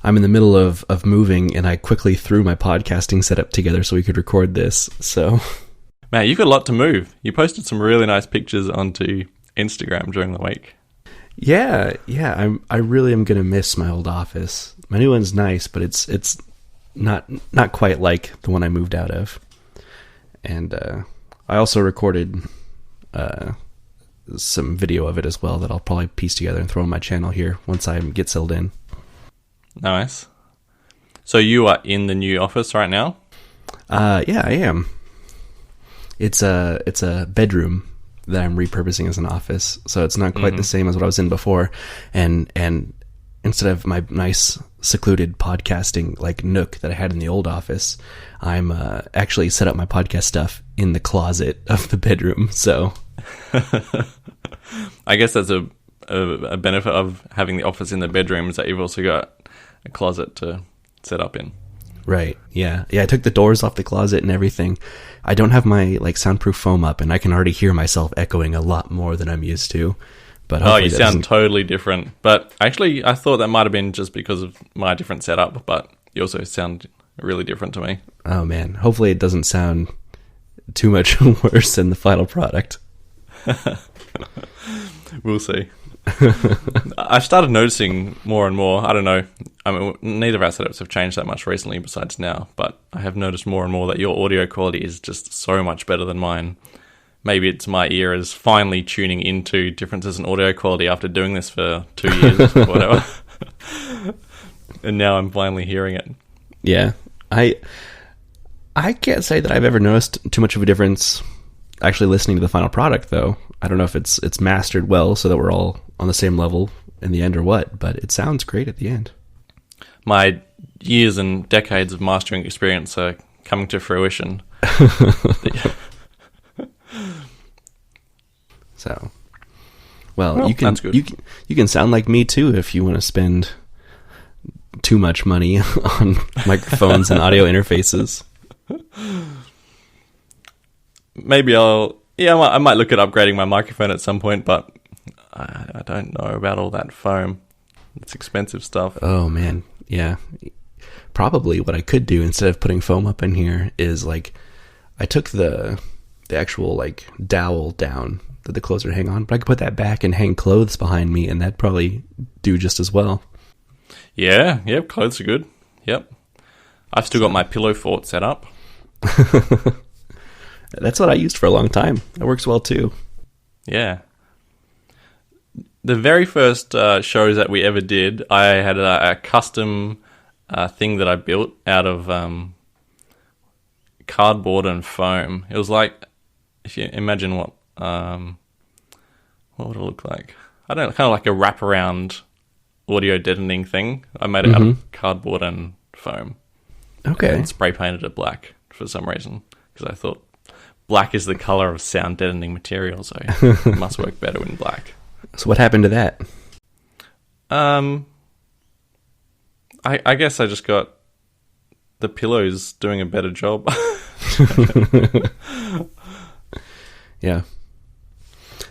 I'm in the middle of moving, and I quickly threw my podcasting setup together so we could record this. So, man, you've got a lot to move. You posted some really nice pictures onto Instagram during the week. Yeah. I really am gonna miss my old office. My new one's nice, but it's not quite like the one I moved out of. And I also recorded some video of it as well that I'll probably piece together and throw on my channel here once I get settled in. Nice. So you are in the new office right now? Yeah, I am. It's a bedroom that I'm repurposing as an office, so it's not quite the same as what I was in before. And instead of my nice secluded podcasting like nook that I had in the old office, I'm actually set up my podcast stuff in the closet of the bedroom. So I guess that's a benefit of having the office in the bedroom is that you've also got a closet to set up in. Right. Yeah. I took the doors off the closet and everything. I don't have my like soundproof foam up, and I can already hear myself echoing a lot more than I'm used to. But you sound totally different. But actually, I thought that might have been just because of my different setup. But you also sound really different to me. Oh man! Hopefully, it doesn't sound too much worse than the final product. We'll see. I've started noticing more and more. I don't know. I mean, neither of our setups have changed that much recently besides now, but I have noticed more and more that your audio quality is just so much better than mine. Maybe it's my ear is finally tuning into differences in audio quality after doing this for 2 years or whatever. And now I'm finally hearing it. Yeah. I can't say that I've ever noticed too much of a difference actually listening to the final product, though. I don't know if it's mastered well so that we're all on the same level in the end or what, but it sounds great at the end. My years and decades of mastering experience are coming to fruition. So, well, you can sound like me too if you want to spend too much money on microphones and audio interfaces. Maybe I might look at upgrading my microphone at some point, but I don't know about all that foam. It's expensive stuff. Oh man, yeah. Probably what I could do instead of putting foam up in here is like I took the actual like dowel down that the clothes are hang on, but I could put that back and hang clothes behind me, and that'd probably do just as well. Yeah, yep, clothes are good. Yep. I've still got my pillow fort set up. That's what I used for a long time. It works well too. Yeah. The very first shows that we ever did, I had a custom thing that I built out of cardboard and foam. It was like, if you imagine what would it look like? I don't know, kind of like a wraparound audio deadening thing. I made it out of cardboard and foam. Okay. And spray painted it black for some reason, because I thought black is the color of sound deadening material, so it must work better in black. So what happened to that? I guess I just got the pillows doing a better job. Yeah.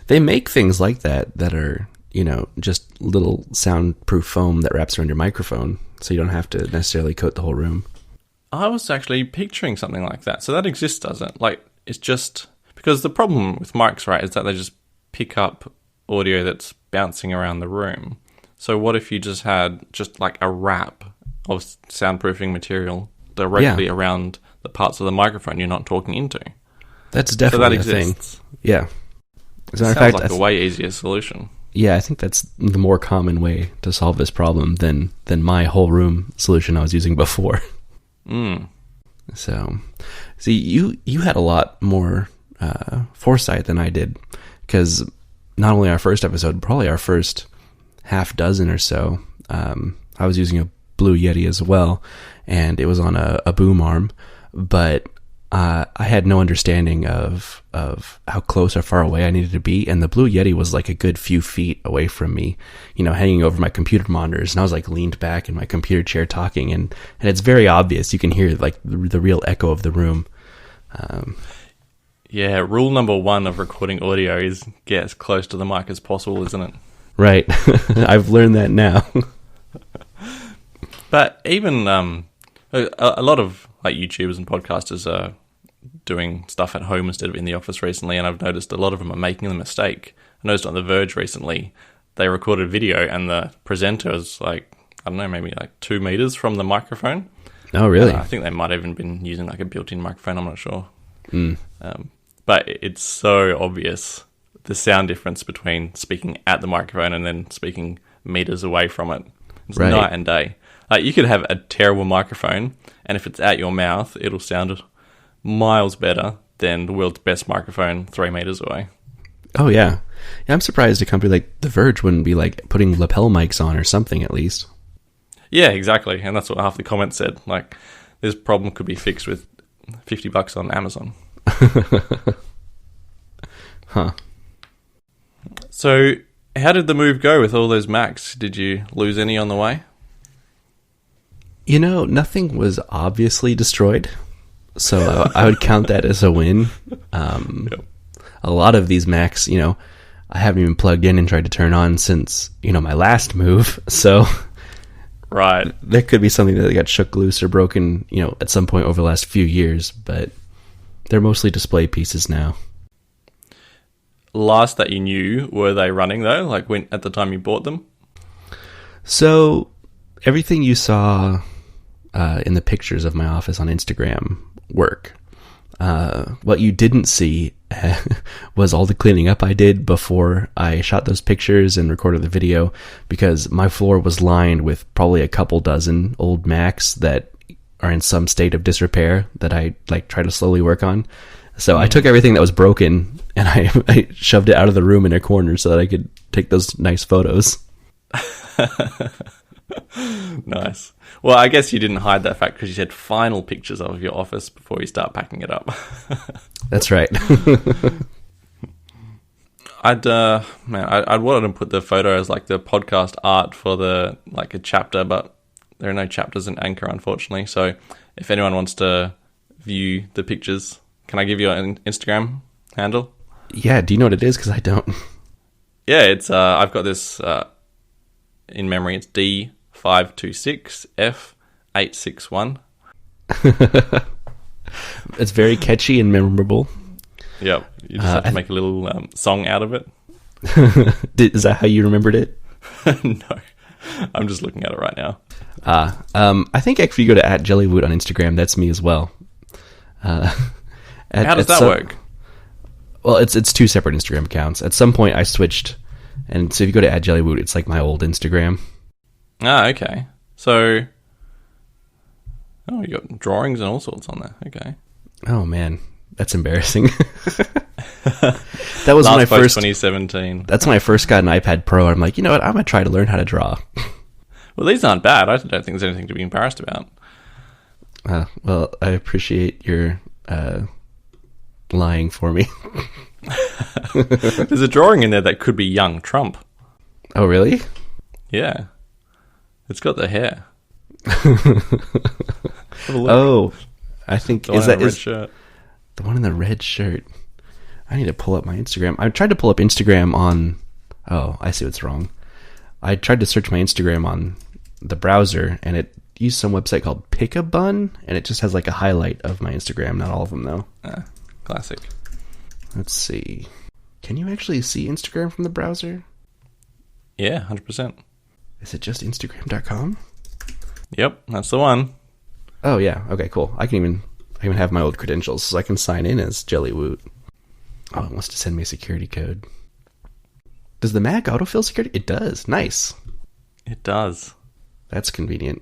They make things like that are, just little soundproof foam that wraps around your microphone, so you don't have to necessarily coat the whole room. I was actually picturing something like that. So that exists, doesn't it? Like, it's just... Because the problem with mics, right, is that they just pick up audio that's bouncing around the room. So what if you just had just like a wrap of soundproofing material directly around the parts of the microphone you're not talking into? That's definitely a thing. Yeah. As a matter of fact, like a way easier solution. Yeah, I think that's the more common way to solve this problem than my whole room solution I was using before. So, see, you had a lot more foresight than I did, because not only our first episode, probably our first half dozen or so, I was using a Blue Yeti as well, and it was on a boom arm, but I had no understanding of how close or far away I needed to be, and the Blue Yeti was like a good few feet away from me, hanging over my computer monitors, and I was like leaned back in my computer chair talking, and it's very obvious. You can hear like the real echo of the room. Yeah, rule number 1 of recording audio is get as close to the mic as possible, isn't it? Right. I've learned that now. But even a lot of like YouTubers and podcasters are doing stuff at home instead of in the office recently, and I've noticed a lot of them are making the mistake. I noticed on The Verge recently, they recorded a video and the presenter is like, I don't know, maybe like 2 meters from the microphone. Oh, really? I think they might have even been using like a built-in microphone, I'm not sure. But it's so obvious, the sound difference between speaking at the microphone and then speaking meters away from it. It's Right. night and day. Like, you could have a terrible microphone, and if it's at your mouth, it'll sound miles better than the world's best microphone 3 meters away. Oh, yeah. Yeah, I'm surprised a company like The Verge wouldn't be like putting lapel mics on or something at least. Yeah, exactly. And that's what half the comments said. Like, this problem could be fixed with $50 on Amazon. Huh. So, how did the move go with all those Macs? Did you lose any on the way? You know, nothing was obviously destroyed, so I would count that as a win. Yep. A lot of these Macs, you know, I haven't even plugged in and tried to turn on since, you know, my last move, so Right. there could be something that got shook loose or broken, you know, at some point over the last few years, but they're mostly display pieces now. Last that you knew, were they running though? Like when at the time you bought them? So everything you saw in the pictures of my office on Instagram work. What you didn't see was all the cleaning up I did before I shot those pictures and recorded the video, because my floor was lined with probably a couple dozen old Macs that are in some state of disrepair that I like try to slowly work on. So I took everything that was broken and I shoved it out of the room in a corner so that I could take those nice photos. Nice. Well, I guess you didn't hide that fact because you said final pictures of your office before you start packing it up. That's right. I'd wanted to put the photo as like the podcast art for the like a chapter, but there are no chapters in Anchor, unfortunately. So if anyone wants to view the pictures, can I give you an Instagram handle? Yeah, do you know what it is? Because I don't. Yeah, it's I've got this in memory. It's d526f861. It's very catchy and memorable. Yep, you just have to make a little song out of it. Is that how you remembered it? No, I'm just looking at it right now. I think if you go to @jellywood on Instagram, that's me as well. How does that work? Well, it's 2 separate Instagram accounts. At some point, I switched, and so if you go to @jellywood, it's like my old Instagram. Ah, okay. So, you got drawings and all sorts on there. Okay. Oh man, that's embarrassing. That was Last my post first 2017. That's when I first got an iPad Pro. I'm like, you know what? I'm gonna try to learn how to draw. Well, these aren't bad. I don't think there's anything to be embarrassed about. Well, I appreciate your lying for me. There's a drawing in there that could be young Trump. Oh, really? Yeah. It's got the hair. Oh, I think The one in the red shirt. the one in the red shirt. I need to pull up my Instagram. I tried to pull up Instagram on. Oh, I see what's wrong. I tried to search my Instagram on the browser, and it used some website called Pick-a-Bun, and it just has like a highlight of my Instagram. Not all of them, though. Classic. Let's see. Can you actually see Instagram from the browser? Yeah, 100%. Is it just Instagram.com? Yep, that's the one. Oh yeah. Okay, cool. I can even have my old credentials, so I can sign in as Jellywoot. Oh, it wants to send me a security code. Does the Mac autofill security? It does. Nice. It does. That's convenient.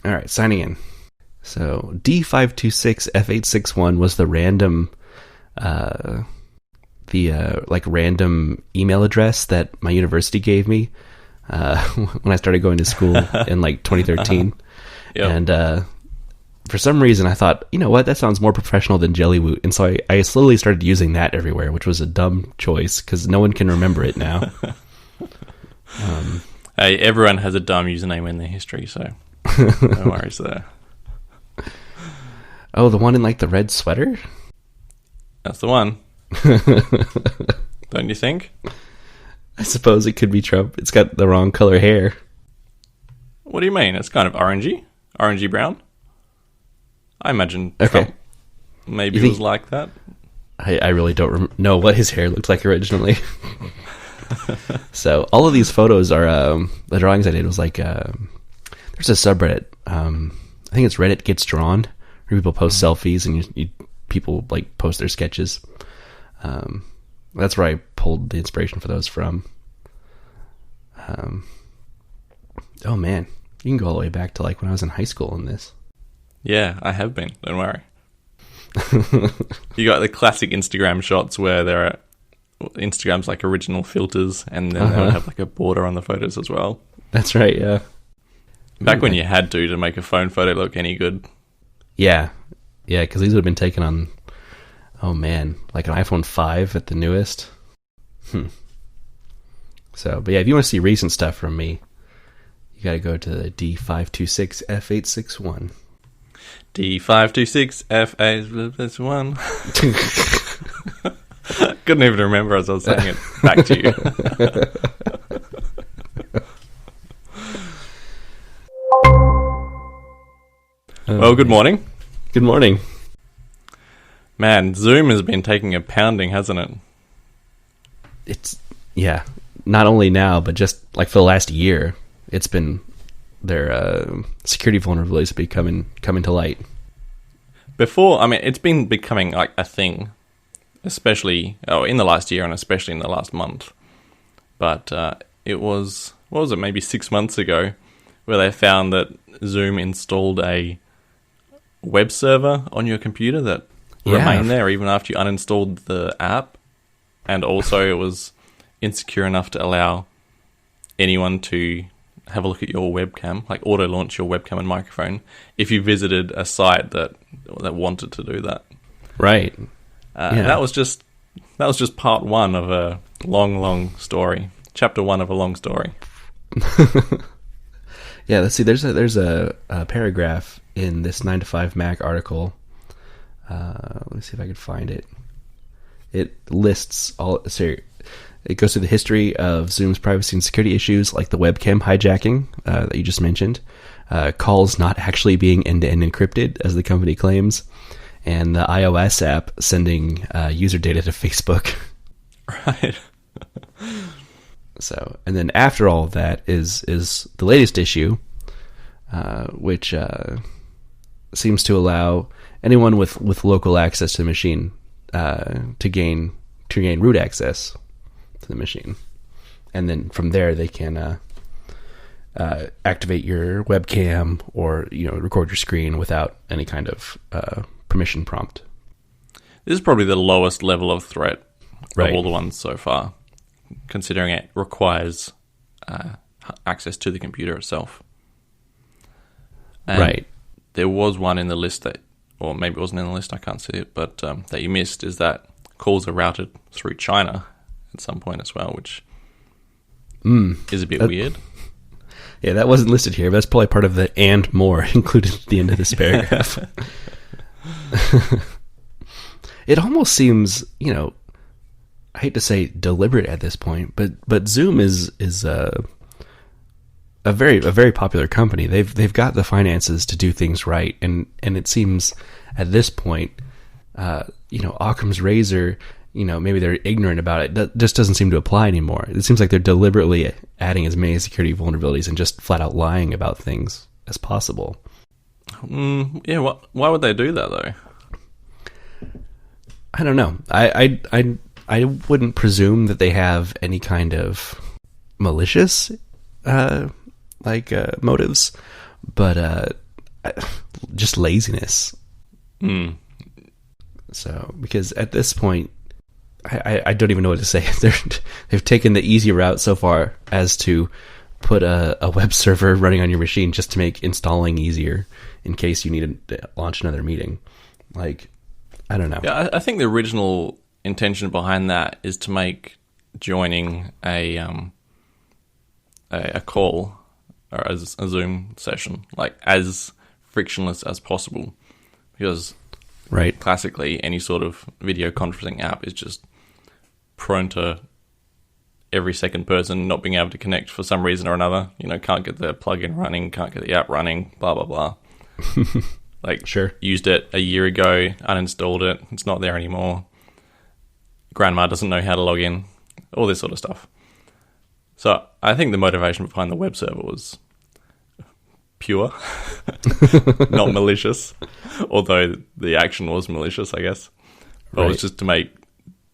All right, signing in. So d526f861 was the random, random email address that my university gave me when I started going to school in like 2013. Yep. And for some reason I thought, you know what, that sounds more professional than Jellywoot. And so I slowly started using that everywhere, which was a dumb choice because no one can remember it now. Hey, everyone has a dumb username in their history, so no worries there. Oh, the one in like the red sweater? That's the one. Don't you think? I suppose it could be Trump. It's got the wrong color hair. What do you mean? It's kind of orangey brown. I imagine Okay. Trump maybe was like that. I really don't know what his hair looked like originally. So all of these photos are the drawings I did was like there's a subreddit. I think it's Reddit Gets Drawn, where people post selfies and people like post their sketches. That's where I pulled the inspiration for those from. Oh man, you can go all the way back to like when I was in high school in this. Yeah, I have been. Don't worry. You got the classic Instagram shots where there are Instagram's like original filters, and then they'll have like a border on the photos as well. That's right. Yeah. Back when you had to make a phone photo look any good. Yeah, because these would have been taken on. Oh man, like an iPhone 5 at the newest. So, but yeah, if you want to see recent stuff from me, you got to go to the d526f861. D526f861. Couldn't even remember as I was saying it back to you. Well, good morning. Good morning. Man, Zoom has been taking a pounding, hasn't it? It's, yeah, not only now, but just like for the last year, it's been their security vulnerabilities have been coming to light. Before, I mean, it's been becoming like a thing, especially in the last year and especially in the last month. But it was, what was it, maybe 6 months ago, where they found that Zoom installed a web server on your computer that remained there even after you uninstalled the app. And also it was insecure enough to allow anyone to have a look at your webcam, like auto-launch your webcam and microphone, if you visited a site that wanted to do that. Right. That was just part one of a long story. Chapter one of a long story. Yeah, let's see. There's a paragraph in this 9 to 5 Mac article. Let me see if I can find it. It lists all. Sorry, it goes through the history of Zoom's privacy and security issues, like the webcam hijacking that you just mentioned, calls not actually being end-to-end encrypted, as the company claims, and the iOS app sending user data to Facebook. Right. So, and then after all of that is the latest issue, which seems to allow anyone with local access to the machine to gain root access to the machine, and then from there they can activate your webcam or record your screen without any kind of permission prompt. This is probably the lowest level of threat Right. of all the ones so far, considering it requires access to the computer itself. And Right. there was one in the list that, or maybe it wasn't in the list, I can't see it, but that you missed, is that calls are routed through China at some point as well, which is a bit weird. Yeah, that wasn't listed here, but that's probably part of the and more included at the end of this paragraph. It almost seems, I hate to say deliberate at this point, but Zoom is a very popular company. They've got the finances to do things right, and it seems at this point, Occam's razor, maybe they're ignorant about it. That just doesn't seem to apply anymore. It seems like they're deliberately adding as many security vulnerabilities and just flat out lying about things as possible. Yeah, why would they do that though? I don't know. I wouldn't presume that they have any kind of malicious motives, but just laziness. So, because at this point, I don't even know what to say. They've taken the easy route so far as to put a web server running on your machine just to make installing easier in case you need to launch another meeting. Like, I don't know. Yeah, I think the original intention behind that is to make joining a call or a Zoom session like as frictionless as possible, because right, classically any sort of video conferencing app is just prone to every second person not being able to connect for some reason or another. Can't get the plugin running, can't get the app running, blah, blah, blah. Sure. Used it a year ago, uninstalled it, it's not there anymore. Grandma doesn't know how to log in, all this sort of stuff. So I think the motivation behind the web server was pure, not malicious, although the action was malicious, I guess. But it was just to make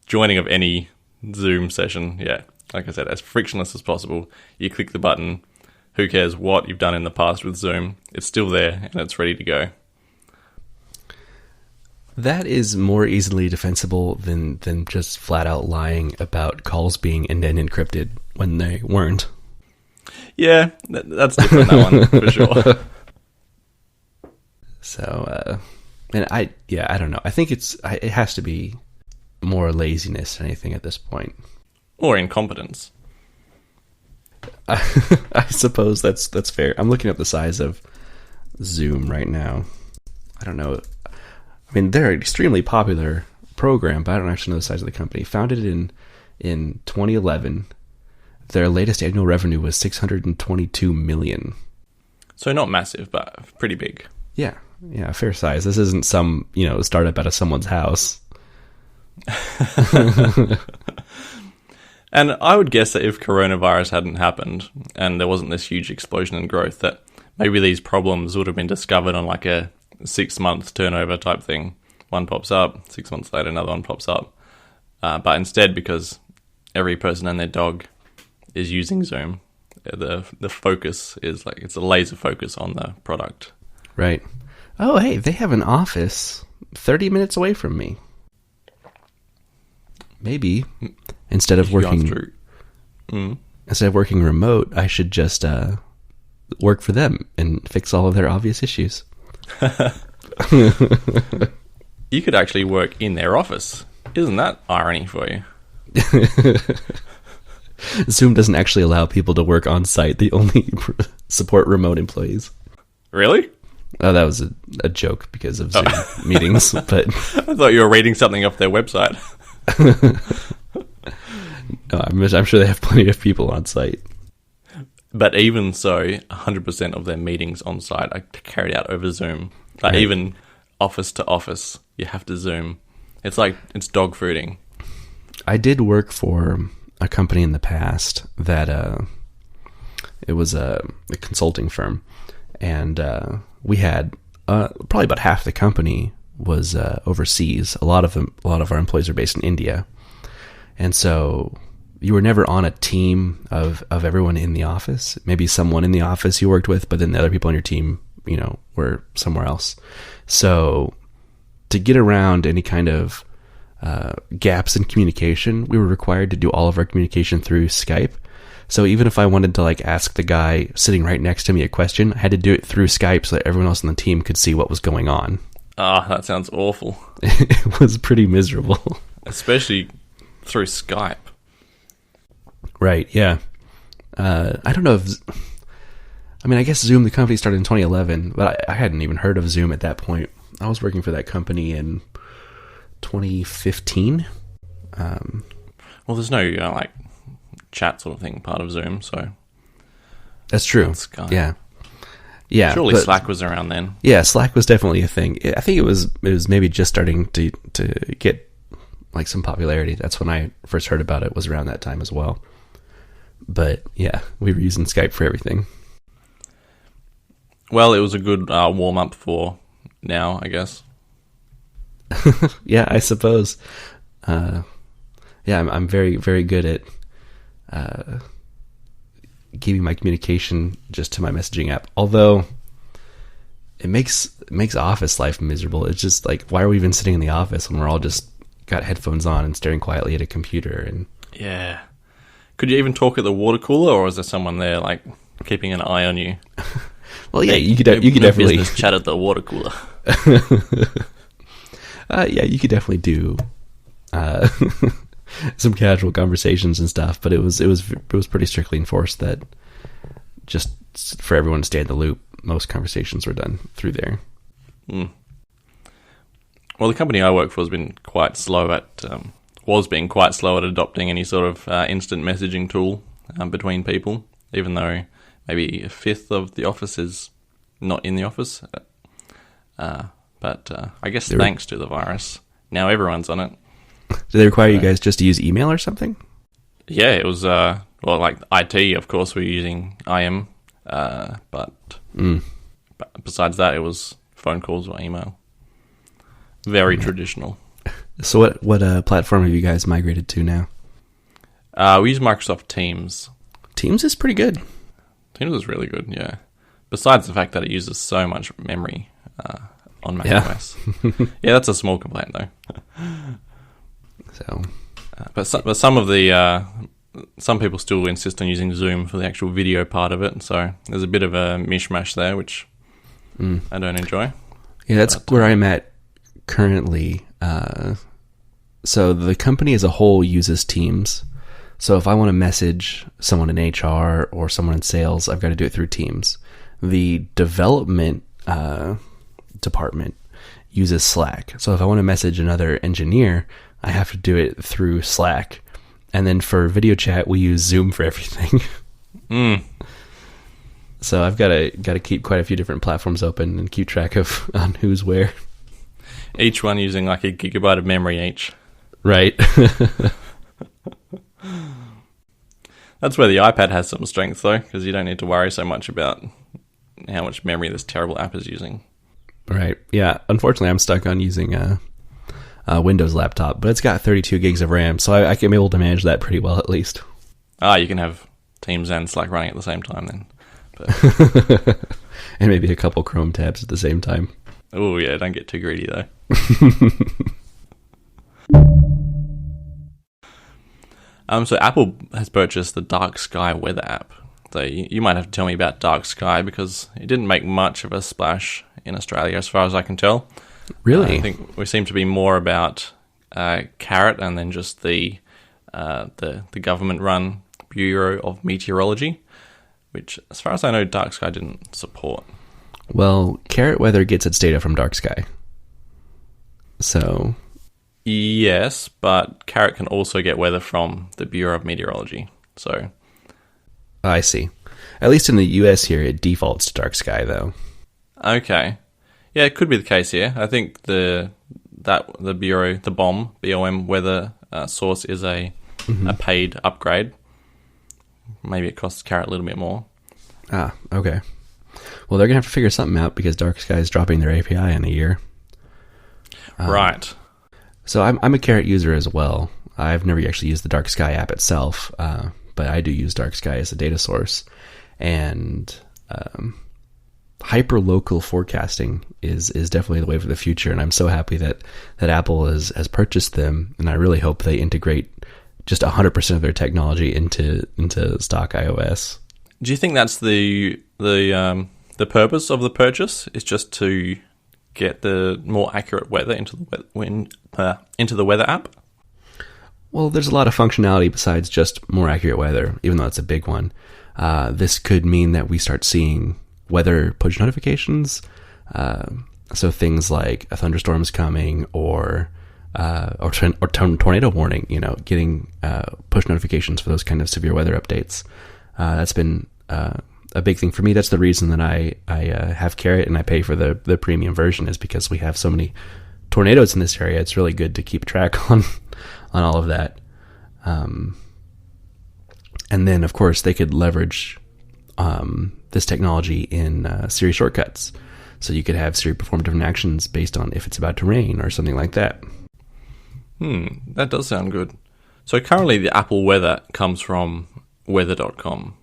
joining of any Zoom session, like I said, as frictionless as possible. You click the button, who cares what you've done in the past with Zoom, it's still there and it's ready to go. That is more easily defensible than just flat out lying about calls being end-to-end encrypted when they weren't. Yeah, that's different, that one, for sure. So, and I don't know. I think it has to be more laziness than anything at this point. Or incompetence. I suppose that's fair. I'm looking up the size of Zoom right now. I don't know. I mean, they're an extremely popular program, but I don't actually know the size of the company. Founded in 2011, their latest annual revenue was $622 million. So not massive, but pretty big. Yeah, fair size. This isn't some, startup out of someone's house. And I would guess that if coronavirus hadn't happened and there wasn't this huge explosion in growth, that maybe these problems would have been discovered on like a 6-month turnover type thing. One pops up, 6 months later another one pops up. But instead, because every person and their dog is using Zoom, the focus is like, it's a laser focus on the product. Right. Oh, hey, they have an office 30 minutes away from me. Maybe instead of working remote, I should just work for them and fix all of their obvious issues. You could actually work in their office. Isn't that irony for you? Zoom doesn't actually allow people to work on site. They only support remote employees. Really? Oh, that was a joke because of Zoom meetings. But I thought you were reading something off their website. No, I'm sure they have plenty of people on site. But even so, 100% of their meetings on site are carried out over Zoom. Like even office to office, you have to Zoom. It's like it's dog fooding. I did work for a company in the past that it was a consulting firm, and we had probably about half the company was overseas. A lot of our employees are based in India, and so you were never on a team of everyone in the office. Maybe someone in the office you worked with, but then the other people on your team, were somewhere else. So to get around any kind of gaps in communication, we were required to do all of our communication through Skype. So even if I wanted to ask the guy sitting right next to me a question, I had to do it through Skype so that everyone else on the team could see what was going on. Ah, that sounds awful. It was pretty miserable. Especially through Skype. Right, yeah. I don't know if... I guess Zoom, the company, started in 2011, but I hadn't even heard of Zoom at that point. I was working for that company in 2015. Well, there's no, chat sort of thing part of Zoom, so... That's true. Skype. Yeah. Yeah. Surely Slack was around then. Yeah, Slack was definitely a thing. I think it was maybe just starting to get some popularity. That's when I first heard about it, was around that time as well. But yeah, we were using Skype for everything. Well, it was a good warm-up for now, I guess. Yeah, I suppose. Yeah, I'm very, very good at keeping my communication just to my messaging app. Although it makes office life miserable. It's just why are we even sitting in the office when we're all just got headphones on and staring quietly at a computer? And yeah, could you even talk at the water cooler, or is there someone there keeping an eye on you? Well, yeah, you could definitely business chat at the water cooler. Yeah, you could definitely do some casual conversations and stuff, but it was pretty strictly enforced that just for everyone to stay in the loop, most conversations were done through there. Mm. Well, the company I work for has been quite slow at was being quite slow at adopting any sort of instant messaging tool between people, even though maybe a fifth of the office is not in the office. But I guess thanks to the virus, now everyone's on it. Do they require you guys just to use email or something? Yeah, it was, like IT, of course, we're using IM, but besides that, it was phone calls or email. Very traditional. So what platform have you guys migrated to now? We use Microsoft Teams. Teams is pretty good. Teams is really good, yeah. Besides the fact that it uses so much memory on macOS. Yeah, that's a small complaint, though. So, but some of the some people still insist on using Zoom for the actual video part of it. So there's a bit of a mishmash there, which I don't enjoy. Yeah, that's where I'm at currently. So the company as a whole uses Teams. So if I want to message someone in HR or someone in sales, I've got to do it through Teams. The development department uses Slack. So if I want to message another engineer, I have to do it through Slack. And then for video chat, we use Zoom for everything. So I've got to keep quite a few different platforms open and keep track of on who's where. Each one using like a gigabyte of memory each. Right. That's where the iPad has some strength, though, because you don't need to worry so much about how much memory this terrible app is using. Right. Yeah. Unfortunately, I'm stuck on using a Windows laptop, but it's got 32 gigs of RAM, so I can be able to manage that pretty well, at least. You can have Teams and Slack running at the same time then. But and maybe a couple Chrome tabs at the same time. Oh, yeah, don't get too greedy, though. So Apple has purchased the DarkSky weather app. So you might have to tell me about DarkSky, because it didn't make much of a splash in Australia, as far as I can tell. Really? I think we seem to be more about Carrot and then just the government-run Bureau of Meteorology, which, as far as I know, DarkSky didn't support. Well, Carrot Weather gets its data from DarkSky. So... Yes, but Carrot can also get weather from the Bureau of Meteorology. So, I see. At least in the US here, it defaults to DarkSky, though. Okay. Yeah, it could be the case here. I think the Bureau, the BOM weather source is a paid upgrade. Maybe it costs Carrot a little bit more. Ah, okay. Well, they're going to have to figure something out, because DarkSky is dropping their API in a year. Right. So I'm a Carrot user as well. I've never actually used the DarkSky app itself, but I do use DarkSky as a data source. And hyperlocal forecasting is definitely the way for the future, and I'm so happy that Apple has purchased them, and I really hope they integrate just 100% of their technology into stock iOS. Do you think that's the purpose of the purchase? Is just to get the more accurate weather into the weather app? Well, there's a lot of functionality besides just more accurate weather, even though it's a big one. This could mean that we start seeing weather push notifications. So things like a thunderstorm's coming or tornado warning, getting push notifications for those kind of severe weather updates. That's been a big thing for me. That's the reason that I have Carrot and I pay for the premium version, is because we have so many tornadoes in this area. It's really good to keep track on all of that. And then, of course, they could leverage this technology in Siri shortcuts. So you could have Siri perform different actions based on if it's about to rain or something like that. That does sound good. So currently the Apple weather comes from weather.com.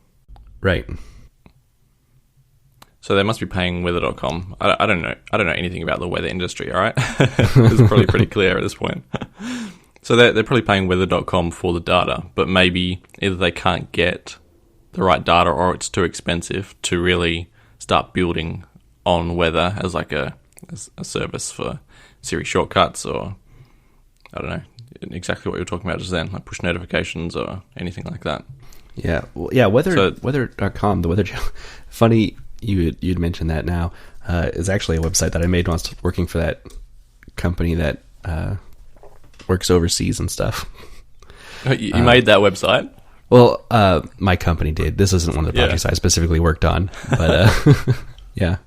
Right. So they must be paying weather.com. I don't know. I don't know anything about the weather industry, all right? It's probably pretty clear at this point. So they're probably paying weather.com for the data, but maybe either they can't get the right data or it's too expensive to really start building on weather as like a service for Siri shortcuts, or I don't know exactly what you were talking about just then, like push notifications or anything like that. Yeah. Well, yeah. Weather.com, the weather channel. Funny you'd mentioned that now. Is actually a website that I made when I was working for that company that works overseas and stuff. You made that website? Well, my company did. This isn't one of the projects I specifically worked on, but yeah.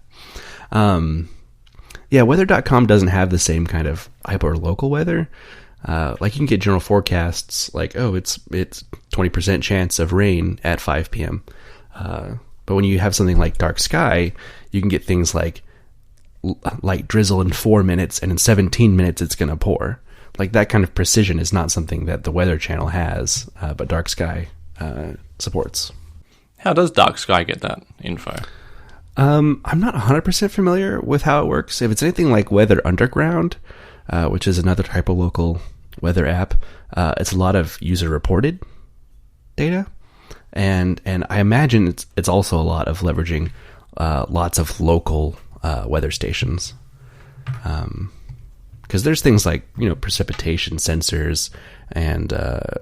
Yeah, weather.com doesn't have the same kind of hyper local weather. Like you can get general forecasts like, oh, it's 20% chance of rain at 5 p.m. But when you have something like DarkSky, you can get things like light drizzle in 4 minutes, and in 17 minutes it's going to pour. Like that kind of precision is not something that the Weather Channel has, but DarkSky supports. How does DarkSky get that info? I'm not 100% familiar with how it works. If it's anything like Weather Underground, which is another type of local weather app, it's a lot of user-reported data, and I imagine it's also a lot of leveraging lots of local weather stations. Because there's things like, precipitation sensors and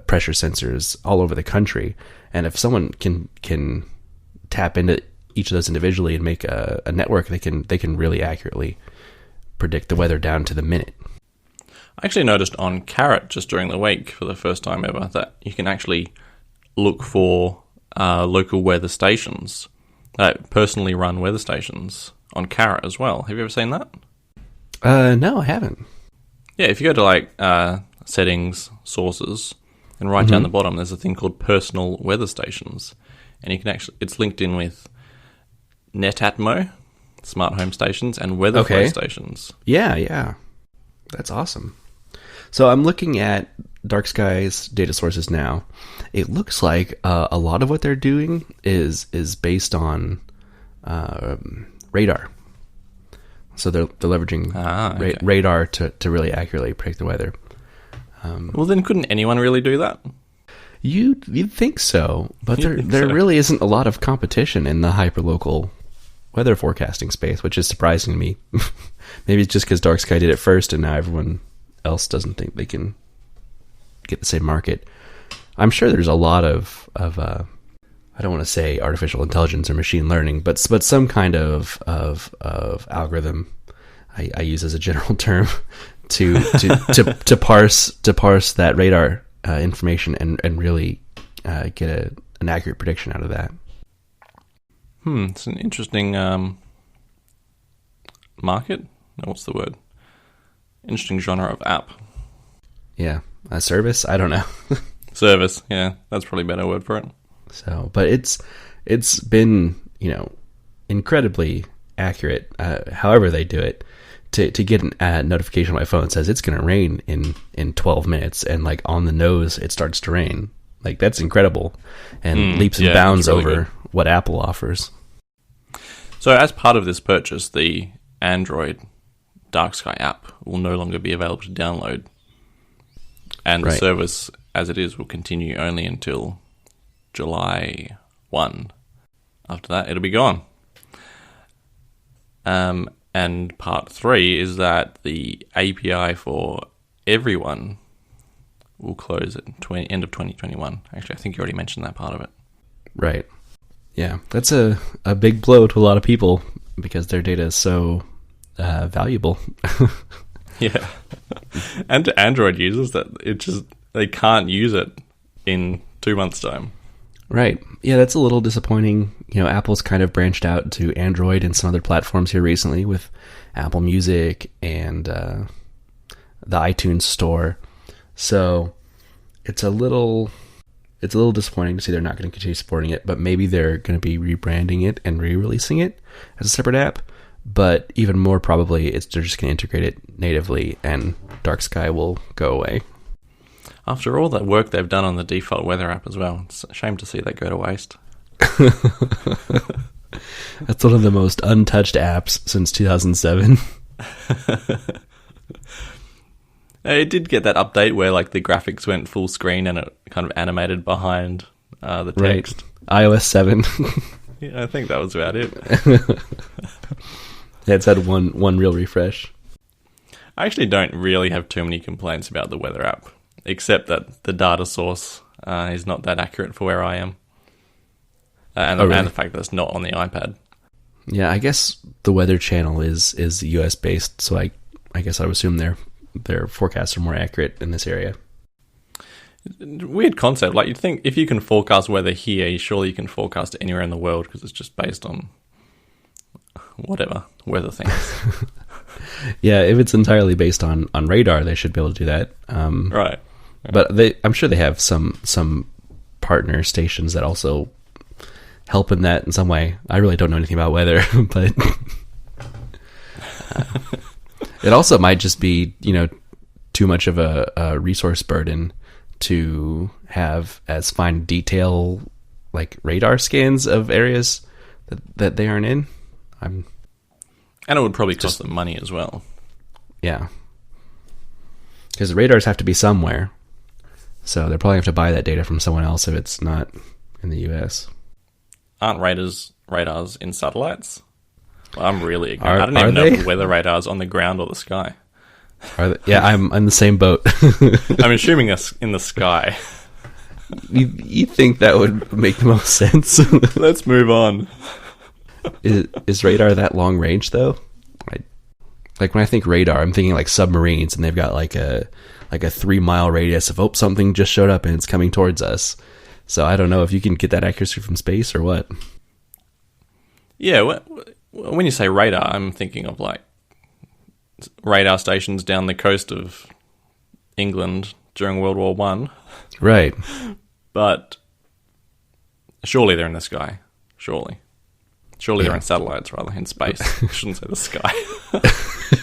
pressure sensors all over the country, and if someone can tap into each of those individually and make a network, they can really accurately predict the weather down to the minute. I actually noticed on Carrot just during the week for the first time ever that you can actually look for local weather stations, personally run weather stations on Carrot as well. Have you ever seen that? No, I haven't. Yeah, if you go to settings, sources, and right down the bottom, there's a thing called personal weather stations, and you can it's linked in with Netatmo, smart home stations, and Weatherflow stations. Yeah. That's awesome. So I'm looking at DarkSky's data sources now. It looks like a lot of what they're doing is based on radar. So they're leveraging radar to really accurately predict the weather. Well, then couldn't anyone really do that? You'd think so, but there really isn't a lot of competition in the hyperlocal weather forecasting space, which is surprising to me. Maybe it's just because DarkSky did it first, and now everyone else doesn't think they can get the same market. I'm sure there's a lot of I don't want to say artificial intelligence or machine learning, but some kind of algorithm I use as a general term to parse that radar information and really get an accurate prediction out of that. It's an interesting market. No, what's the word? Interesting genre of app. Yeah, a service. I don't know. Service. Yeah, that's probably a better word for it. So, but it's been incredibly accurate. However they do it, to get a notification on my phone that says it's going to rain in 12 minutes, and like on the nose it starts to rain. Like that's incredible, and leaps and bounds really over what Apple offers. So, as part of this purchase, the Android DarkSky app will no longer be available to download, and the service, as it is, will continue only until July 1. After that, it'll be gone. And part 3 is that the API for everyone will close at end of 2021. Actually, I think you already mentioned that part of it. Right. Yeah, that's a big blow to a lot of people because their data is so valuable. Yeah. And to Android users, that they can't use it in 2 months' time. Right. Yeah, that's a little disappointing. Apple's kind of branched out to Android and some other platforms here recently with Apple Music and the iTunes Store. So it's a little disappointing to see they're not going to continue supporting it, but maybe they're going to be rebranding it and re-releasing it as a separate app. But even more probably, they're just going to integrate it natively, and DarkSky will go away. After all that work they've done on the default weather app as well, it's a shame to see that go to waste. That's one of the most untouched apps since 2007. It did get that update where like the graphics went full screen and it kind of animated behind the text. Right. iOS 7. Yeah, I think that was about it. Yeah, it's had one real refresh. I actually don't really have too many complaints about the weather app, except that the data source is not that accurate for where I am. And the fact that it's not on the iPad. Yeah, I guess the Weather Channel is US based, so I guess I would assume they're their forecasts are more accurate in this area. Weird concept. Like, you'd think if you can forecast weather here, surely you can forecast it anywhere in the world because it's just based on whatever weather things. Yeah, if it's entirely based on radar, they should be able to do that. Right. But I'm sure they have some partner stations that also help in that in some way. I really don't know anything about weather, but it also might just be, too much of a resource burden to have as fine detail like radar scans of areas that they aren't in. And it would probably cost them money as well. Yeah. Because the radars have to be somewhere. So they're probably have to buy that data from someone else if it's not in the US. Aren't radars in satellites? Well, I'm really ignorant. I don't even know if weather radars on the ground or the sky. Yeah, I'm in the same boat. I'm assuming it's in the sky. You think that would make the most sense? Let's move on. Is radar that long range though? Like when I think radar, I'm thinking like submarines, and they've got like a 3-mile radius of something just showed up and it's coming towards us. So I don't know if you can get that accuracy from space or what. Yeah, when you say radar, I'm thinking of like radar stations down the coast of England during World War One. Right. But surely they're in the sky. Surely they're in satellites rather in space. I shouldn't say the sky.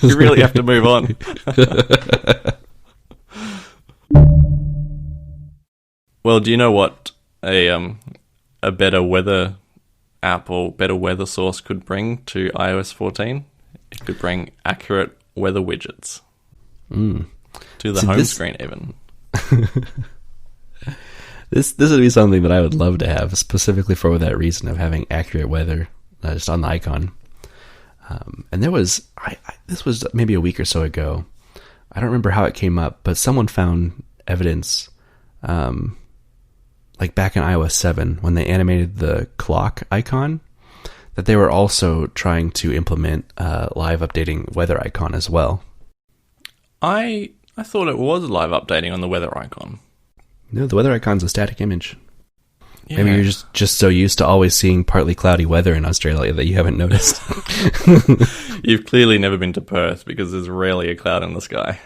You really have to move on. Well, do you know what a better weather app or better weather source could bring to iOS 14? It could bring accurate weather widgets to the home screen even. This would be something that I would love to have, specifically for that reason of having accurate weather just on the icon. And there was, this was maybe a week or so ago. I don't remember how it came up, but someone found evidence, like back in iOS 7 when they animated the clock icon, that they were also trying to implement live updating weather icon as well. I thought it was live updating on the weather icon. No, the weather icon's a static image. Yeah. Maybe you're just so used to always seeing partly cloudy weather in Australia that you haven't noticed. You've clearly never been to Perth because there's rarely a cloud in the sky.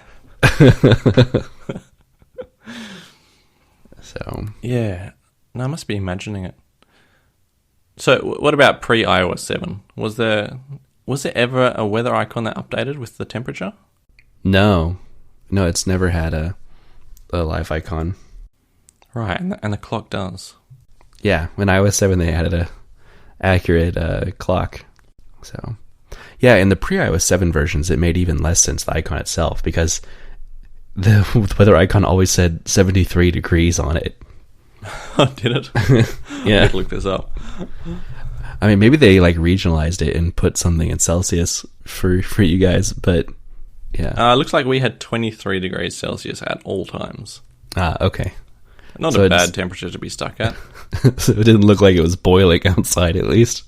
So yeah, no, I must be imagining it. So, what about pre-iOS 7? Was there ever a weather icon that updated with the temperature? No, it's never had a live icon. Right, and the clock does. Yeah, in iOS 7 they added a accurate clock. So, yeah, in the pre-iOS 7 versions it made even less sense, the icon itself, because the weather icon always said 73 degrees on it. Did it? Yeah. I could look this up. I mean, maybe they like regionalized it and put something in Celsius for you guys, but yeah. Looks like we had 23 degrees Celsius at all times. Okay. Not a bad temperature to be stuck at. So it didn't look like it was boiling outside, at least.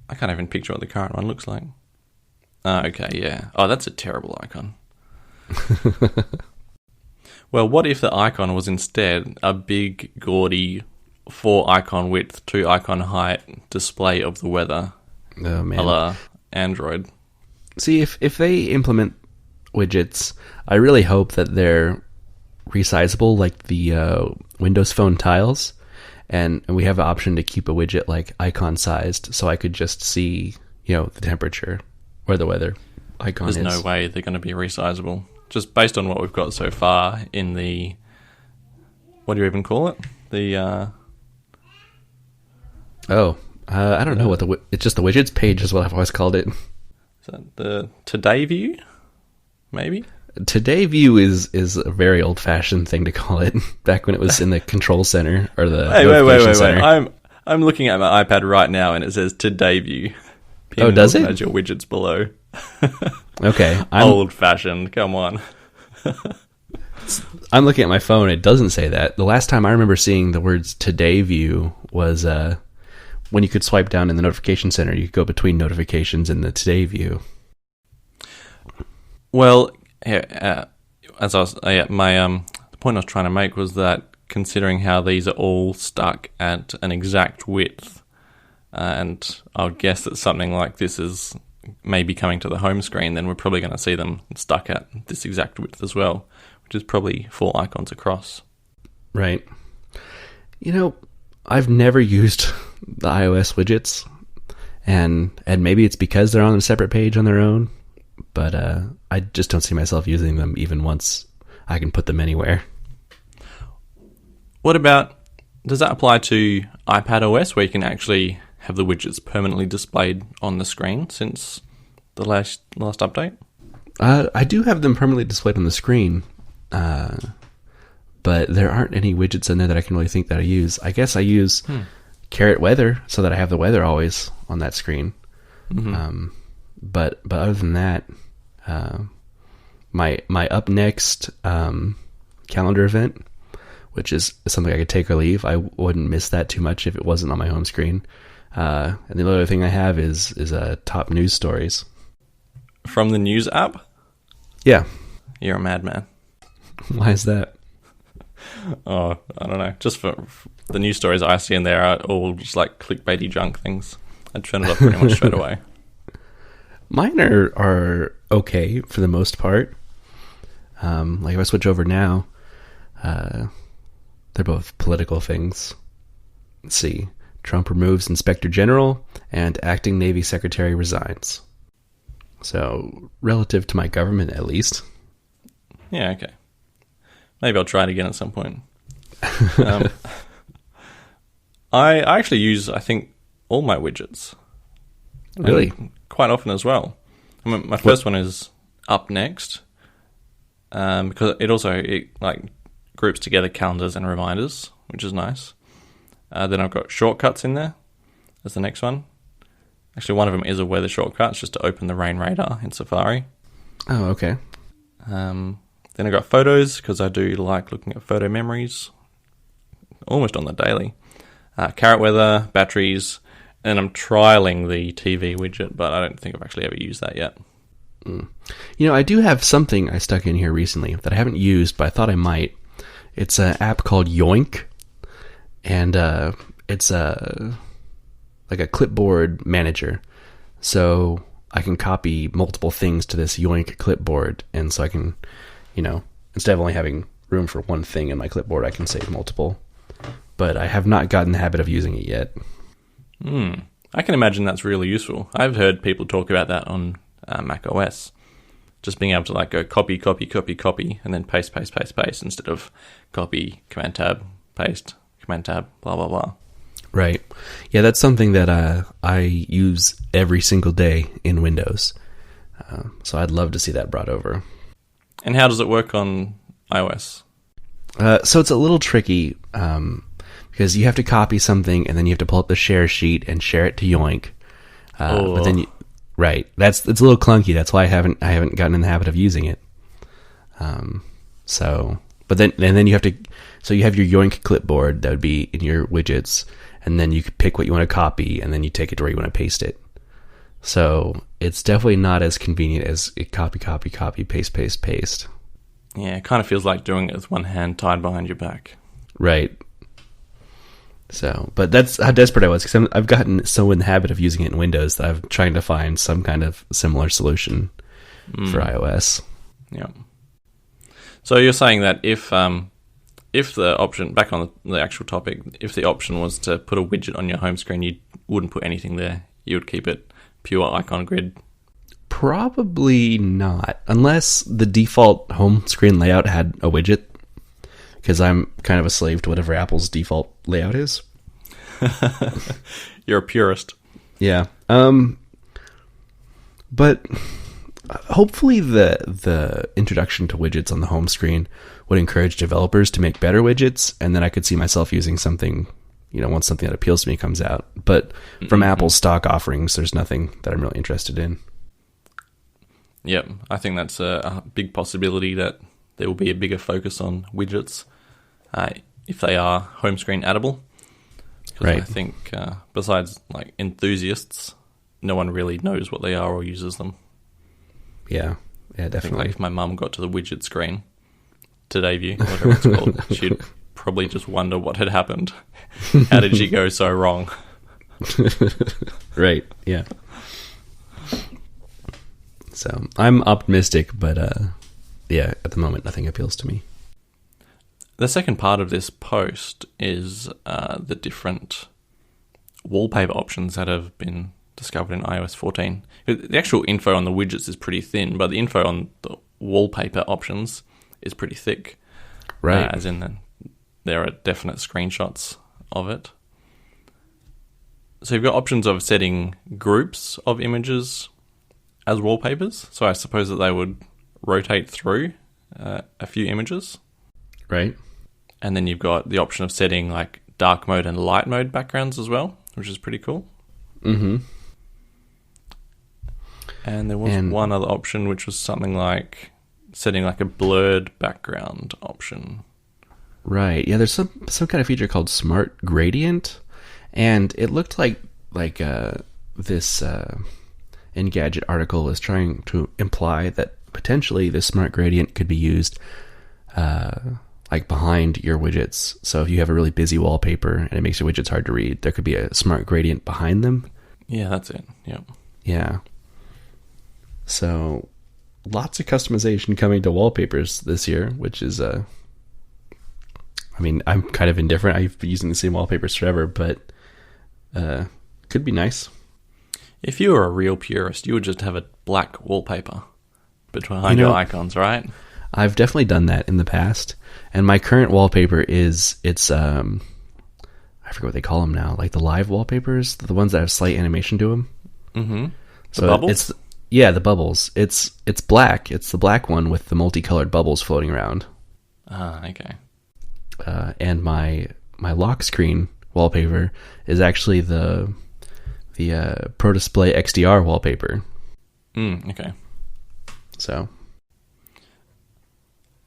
I can't even picture what the current one looks like. Okay, yeah. Oh, that's a terrible icon. Well, what if the icon was instead a big, gaudy 4-icon width, 2-icon height display of the weather? Oh, man. A la Android. See, if they implement widgets, I really hope that they're resizable like the Windows Phone tiles, and we have an option to keep a widget like icon sized, so I could just see, the temperature or the weather icon. There's no way they're going to be resizable. Just based on what we've got so far in the... What do you even call it? The... I don't know what it's just the widgets page is what I've always called it. Is that the Today View? Maybe? Today View is a very old-fashioned thing to call it. Back when it was in the control center or the wait. center. I'm looking at my iPad right now and it says Today View. Does it? As your widgets below. Okay. Old-fashioned, come on. I'm looking at my phone. It doesn't say that. The last time I remember seeing the words Today View was when you could swipe down in the notification center. You could go between notifications in the Today View. Well, as I was, the point I was trying to make was that considering how these are all stuck at an exact width, and I would guess that something like this is maybe coming to the home screen, then we're probably going to see them stuck at this exact width as well, which is probably 4 icons across. Right. I've never used the iOS widgets, and maybe it's because they're on a separate page on their own, but I just don't see myself using them even once I can put them anywhere. What about, does that apply to iPad OS, where you can actually have the widgets permanently displayed on the screen since the last update? I do have them permanently displayed on the screen, but there aren't any widgets in there that I can really think that I use. I guess I use Carrot Weather so that I have the weather always on that screen. Mm-hmm. But other than that, my up next calendar event, which is something I could take or leave, I wouldn't miss that too much if it wasn't on my home screen. And the other thing I have is top news stories from the news app. Yeah, you're a madman. Why is that? Oh, I don't know. Just for the news stories I see in there are all just like clickbaity junk things. I'd turn it off pretty much straight away. Mine are okay for the most part. Like if I switch over now, they're both political things. Let's see. Trump removes Inspector General and Acting Navy Secretary resigns. So, relative to my government, at least. Yeah, okay. Maybe I'll try it again at some point. I actually use, I think, all my widgets. Really? Quite often as well. I mean, my first one is Up Next, because it groups together calendars and reminders, which is nice. Then I've got shortcuts in there as the next one. Actually, one of them is a weather shortcut. It's just to open the rain radar in Safari. Oh, okay. Then I got photos, because I do like looking at photo memories almost on the daily. Carrot weather, batteries, and I'm trialing the TV widget, but I don't think I've actually ever used that yet. I do have something I stuck in here recently that I haven't used, but I thought I might. It's an app called Yoink, and it's like a clipboard manager. So I can copy multiple things to this Yoink clipboard, and so I can, instead of only having room for one thing in my clipboard, I can save multiple. But I have not gotten the habit of using it yet. I can imagine that's really useful. I've heard people talk about that on Mac OS. Just being able to go copy, and then paste instead of copy, Command Tab, paste, Command Tab, blah, blah, blah. Right. Yeah, that's something that I use every single day in Windows. So I'd love to see that brought over. And how does it work on iOS? So it's a little tricky because you have to copy something and then you have to pull up the share sheet and share it to Yoink. But then right. It's a little clunky. That's why I haven't gotten in the habit of using it. But then you have to, so you have your Yoink clipboard that would be in your widgets, and then you could pick what you want to copy, and then you take it to where you want to paste it. So it's definitely not as convenient as copy, paste. Yeah, it kind of feels like doing it with one hand tied behind your back. Right. So, but that's how desperate I was, because I've gotten so in the habit of using it in Windows that I'm trying to find some kind of similar solution for iOS. Yeah. So you're saying that if the option, back on the actual topic, if the option was to put a widget on your home screen, you wouldn't put anything there. You would keep it pure icon grid. Probably not, unless the default home screen layout had a widget, because I'm kind of a slave to whatever Apple's default layout is. You're a purist. Yeah. But hopefully the introduction to widgets on the home screen would encourage developers to make better widgets, and then I could see myself using something, once something that appeals to me comes out. But from Apple's stock offerings, there's nothing that I'm really interested in. Yep, I think that's a big possibility that there will be a bigger focus on widgets if they are home screen addable. Because right. I think besides enthusiasts, no one really knows what they are or uses them. Yeah, Yeah, I think definitely. like if my mum got to the widget screen, Today View, whatever it's called, she'd probably just wonder what had happened. How did she go so wrong? Right, yeah. So I'm optimistic, but yeah, at the moment nothing appeals to me. The second part of this post is the different wallpaper options that have been discovered in iOS 14. The actual info on the widgets is pretty thin, but the info on the wallpaper options is pretty thick. Right. As in, there are definite screenshots of it. So you've got options of setting groups of images as wallpapers. So I suppose that they would rotate through a few images. Right. And then you've got the option of setting like dark mode and light mode backgrounds as well, which is pretty cool. Mm-hmm. And there was one other option, which was something like setting like a blurred background option. Right. Yeah, there's some kind of feature called Smart Gradient, and it looked like this Engadget article is trying to imply that potentially this Smart Gradient could be used like behind your widgets. So if you have a really busy wallpaper and it makes your widgets hard to read, there could be a Smart Gradient behind them. Yeah, that's it. Yep. Yeah. So lots of customization coming to wallpapers this year, which is I mean, I'm kind of indifferent. I've been using the same wallpapers forever, but could be nice. If you were a real purist, you would just have a black wallpaper behind your icons, right? I've definitely done that in the past, and my current wallpaper it's I forget what they call them now, like the live wallpapers, the ones that have slight animation to them. Mm-hmm. So bubbles? The bubbles. It's black. It's the black one with the multicolored bubbles floating around. Ah, okay. And my lock screen wallpaper is actually the Pro Display XDR wallpaper. Okay. So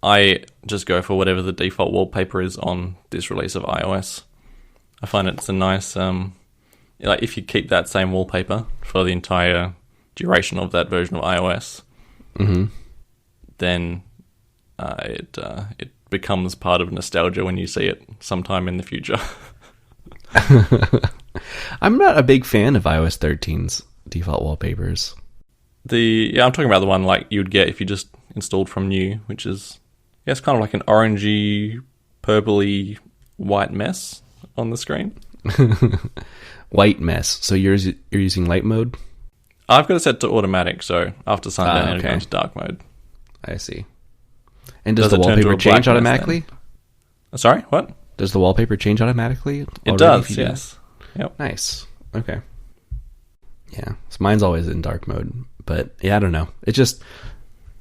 I just go for whatever the default wallpaper is on this release of iOS. I find it's a nice, like if you keep that same wallpaper for the entire duration of that version of iOS, then it becomes part of nostalgia when you see it sometime in the future. I'm not a big fan of iOS 13's default wallpapers. I'm talking about the one like you'd get if you just installed from new, which is it's kind of like an orangey, purpley, white mess on the screen. White mess. So you're using light mode? I've got it set to automatic, so after sundown it'll go into dark mode. I see. And does the wallpaper change automatically? Sorry, what? Does the wallpaper change automatically? It does, yes. Yep. Nice. Okay. Yeah. So mine's always in dark mode. But yeah, I don't know. It just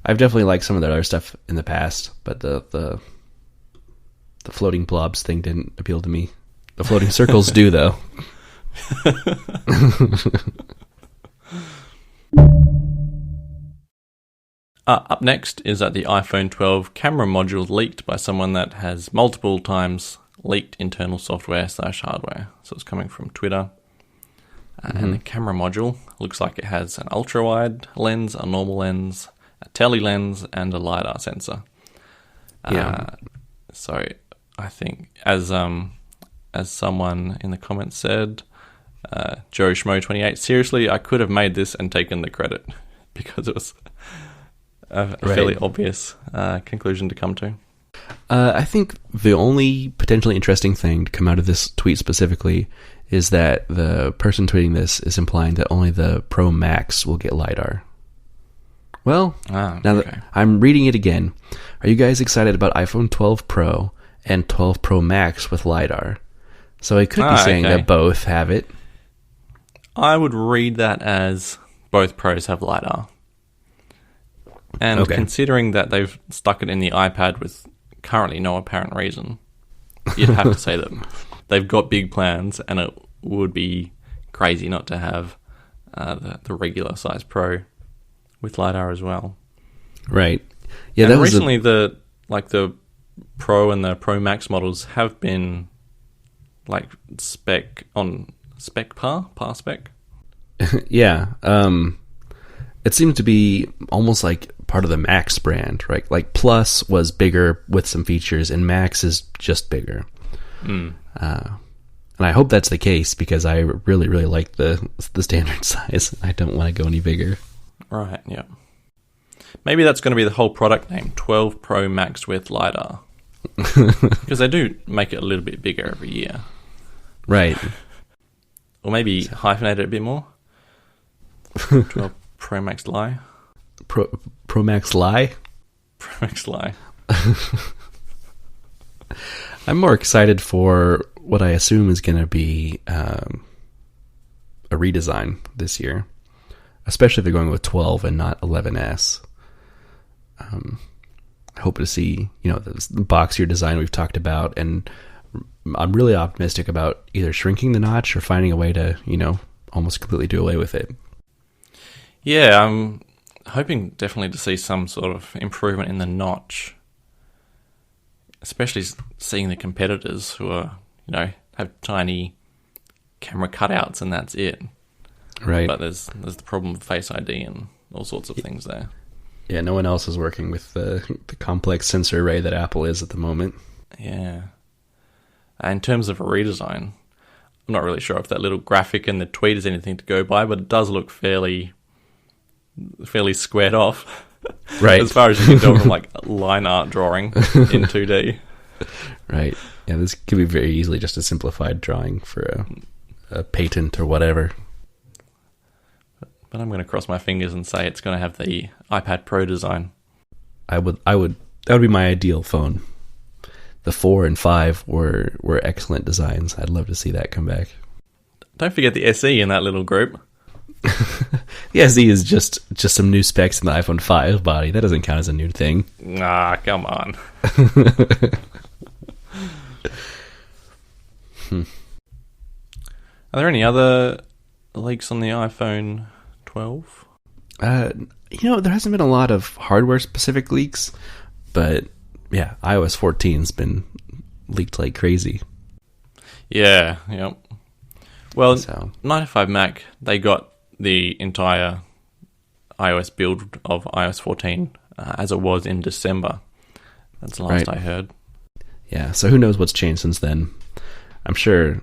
I've definitely liked some of the other stuff in the past, but the floating blobs thing didn't appeal to me. The floating circles do though. Up next is that the iPhone 12 camera module leaked by someone that has multiple times leaked internal software/hardware. So it's coming from Twitter. And the camera module looks like it has an ultra-wide lens, a normal lens, a tele lens, and a LiDAR sensor. So I think, as someone in the comments said, Joe Schmo28, seriously, I could have made this and taken the credit because it was a fairly obvious conclusion to come to. I think the only potentially interesting thing to come out of this tweet specifically is that the person tweeting this is implying that only the Pro Max will get LiDAR. Well, now that I'm reading it again, are you guys excited about iPhone 12 Pro and 12 Pro Max with LiDAR? So it could be saying that both have it. I would read that as both Pros have LiDAR. And considering that they've stuck it in the iPad with currently no apparent reason, you'd have to say that they've got big plans, and it would be crazy not to have the regular size Pro with LiDAR as well. Right. Yeah. And that recently, the Pro and the Pro Max models have been like spec par spec. Yeah. It seems to be almost like part of the Max brand, right? Like Plus was bigger with some features, and Max is just bigger. And I hope that's the case, because I really, really like the standard size. I don't want to go any bigger. Right, yeah. Maybe that's going to be the whole product name, 12 Pro Max with LiDAR. Because they do make it a little bit bigger every year. Right. Or maybe hyphenate it a bit more. 12 Pro Max Li. Pro Max Li? Pro Max Li. I'm more excited for what I assume is going to be a redesign this year. Especially if they're going with 12 and not 11S. I hope to see, the boxier design we've talked about, and I'm really optimistic about either shrinking the notch or finding a way to, almost completely do away with it. Yeah, I'm hoping definitely to see some sort of improvement in the notch, especially seeing the competitors who are, have tiny camera cutouts and that's it. Right. But there's the problem of Face ID and all sorts of things there. Yeah, no one else is working with the complex sensor array that Apple is at the moment. Yeah. In terms of a redesign, I'm not really sure if that little graphic in the tweet is anything to go by, but it does look fairly squared off. Right. As far as you can tell from line art drawing in 2D. Right. Yeah, this could be very easily just a simplified drawing for a patent or whatever. But I'm going to cross my fingers and say it's going to have the iPad Pro design. That would be my ideal phone. The 4 and 5 were excellent designs. I'd love to see that come back. Don't forget the SE in that little group. The SE is just some new specs in the iPhone 5 body. That doesn't count as a new thing. Nah, come on. Are there any other leaks on the iPhone 12? There hasn't been a lot of hardware-specific leaks, but yeah, iOS 14's been leaked like crazy. Yeah, yep. Well, 95 Mac, they got the entire iOS build of iOS 14 as it was in December. That's the last I heard. Yeah, so who knows what's changed since then. I'm sure,